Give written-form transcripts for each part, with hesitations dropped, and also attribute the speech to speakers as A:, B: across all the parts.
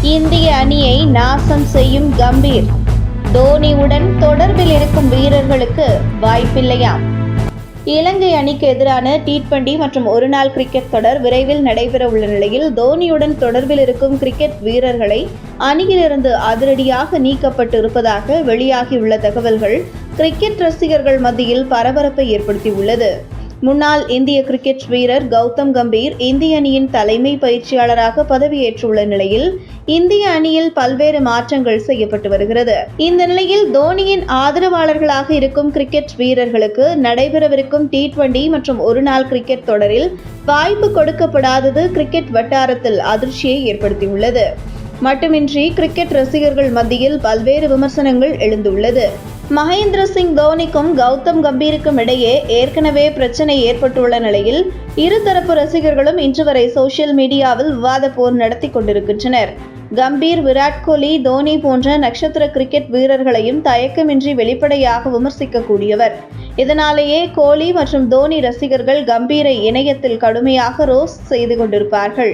A: இந்திய அணியை நாசம் செய்யும் கம்பீர். தோனியுடன் தொடர்பில் இருக்கும் வீரர்களுக்கு வாய்ப்பில்லையாம். இலங்கை அணிக்கு எதிரான T20 மற்றும் ஒருநாள் கிரிக்கெட் தொடர் விரைவில் நடைபெறவுள்ள நிலையில் தோனியுடன் தொடர்பில் இருக்கும் கிரிக்கெட் வீரர்களை அணியிலிருந்து அதிரடியாக நீக்கப்பட்டு இருப்பதாக வெளியாகியுள்ள தகவல்கள் கிரிக்கெட் ரசிகர்கள் மத்தியில் பரபரப்பை ஏற்படுத்தியுள்ளது. முன்னாள் இந்திய கிரிக்கெட் வீரர் கௌதம் கம்பீர் இந்திய அணியின் தலைமை பயிற்சியாளராக பதவியேற்றுள்ள நிலையில் இந்திய அணியில் பல்வேறு மாற்றங்கள் செய்யப்பட்டு வருகிறது. இந்த நிலையில் தோனியின் ஆதரவாளர்களாக இருக்கும் கிரிக்கெட் வீரர்களுக்கு நடைபெறவிருக்கும் T20 மற்றும் ஒருநாள் கிரிக்கெட் தொடரில் வாய்ப்பு கொடுக்கப்படாதது கிரிக்கெட் வட்டாரத்தில் அதிர்ச்சியை ஏற்படுத்தியுள்ளது. மட்டுமின்றி கிரிக்கெட் ரசிகர்கள் மத்தியில் பல்வேறு விமர்சனங்கள் எழுந்துள்ளது. மகேந்திர சிங் தோனிக்கும் கௌதம் கம்பீருக்கும் இடையே ஏற்கனவே பிரச்சனை ஏற்பட்டுள்ள நிலையில் இருதரப்பு ரசிகர்களும் இன்று வரை சோசியல் மீடியாவில் விவாத போர் நடத்தி கொண்டிருக்கின்றனர். கம்பீர், விராட் கோலி, தோனி போன்ற நட்சத்திர கிரிக்கெட் வீரர்களையும் தயக்கமின்றி வெளிப்படையாக விமர்சிக்கக்கூடியவர். இதனாலேயே கோலி மற்றும் தோனி ரசிகர்கள் கம்பீரை இணையத்தில் கடுமையாக ரோஸ்ட் செய்து கொண்டிருப்பார்கள்.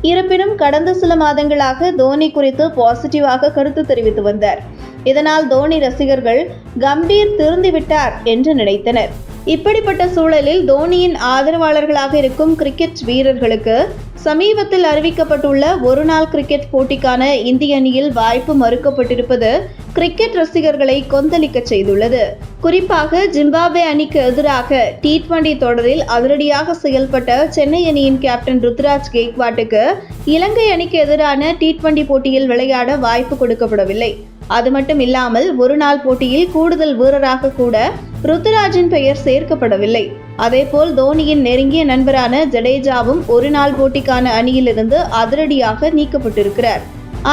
A: இருப்பினும் கடந்த சில மாதங்களாக தோனி குறித்து பாசிட்டிவாக கருத்து தெரிவித்து வந்தார். இதனால் தோனி ரசிகர்கள் கம்பீர் திருந்திவிட்டார் என்று நினைத்தனர். இப்படிப்பட்ட சூழலில் தோனியின் ஆதரவாளர்களாக இருக்கும் கிரிக்கெட் வீரர்களுக்கு சமீபத்தில் அறிவிக்கப்பட்டுள்ள ஒருநாள் கிரிக்கெட் போட்டிக்கான இந்திய அணியில் வாய்ப்பு மறுக்கப்பட்டிருப்பது கிரிக்கெட் ரசிகர்களை கொந்தளிக்க செய்துள்ளது. குறிப்பாக ஜிம்பாப்வே அணிக்கு எதிராக T20 தொடரில் அதிரடியாக செயல்பட்ட சென்னை அணியின் கேப்டன் ருத்ராஜ் கெய்க்வாட்டுக்கு இலங்கை அணிக்கு எதிரான T20 போட்டியில் விளையாட வாய்ப்பு கொடுக்கப்படவில்லை. அது மட்டும் இல்லாமல் ஒருநாள் போட்டியில் கூடுதல் வீரராக கூட ருத்துராஜின் பெயர் சேர்க்கப்படவில்லை. அதேபோல் தோனியின் நெருங்கிய நண்பரான ஜடேஜாவும் ஒருநாள் போட்டிக்கான அணியிலிருந்து அதிரடியாக நீக்கப்பட்டிருக்கிறார்.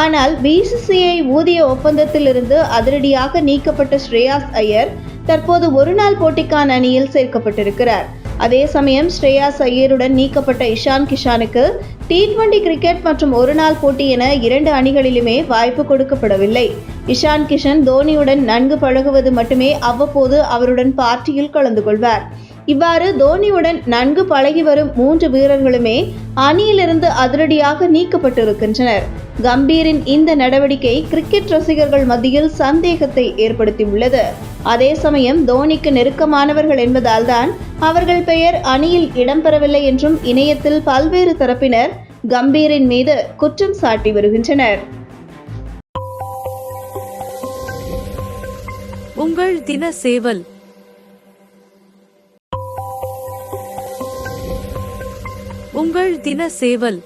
A: ஆனால் BCCI ஊதிய ஒப்பந்தத்திலிருந்து அதிரடியாக நீக்கப்பட்ட ஸ்ரேயாஸ் ஐயர் தற்போது ஒருநாள் போட்டிக்கான அணியில் சேர்க்கப்பட்டிருக்கிறார். அதே சமயம் ஸ்ரேயாஸ் ஐயருடன் நீக்கப்பட்ட இஷான் கிஷானுக்கு T20 கிரிக்கெட் மற்றும் ஒருநாள் போட்டி என 2 அணிகளிலுமே வாய்ப்பு கொடுக்கப்படவில்லை. இஷான் கிஷன் தோனியுடன் நன்கு பழகுவது மட்டுமே அவ்வப்போது அவருடன் பார்ட்டியில் கலந்து கொள்வார். இவ்வாறு தோனியுடன் நன்கு பழகி வரும் 3 வீரர்களுமே அணியிலிருந்து அதிரடியாக நீக்கப்பட்டிருக்கின்றனர். கம்பீரின் இந்த நடவடிக்கை கிரிக்கெட் ரசிகர்கள் மத்தியில் சந்தேகத்தை ஏற்படுத்தியுள்ளது. அதே சமயம் தோனிக்கு நெருக்கமானவர்கள் என்பதால் தான் அவர்கள் பெயர் அணியில் இடம்பெறவில்லை என்றும் இணையத்தில் பல்வேறு தரப்பினர் கம்பீரின் மீது குற்றம் சாட்டி வருகின்றனர்.
B: உங்கள் தின சேவல். உங்கள் தின சேவல்.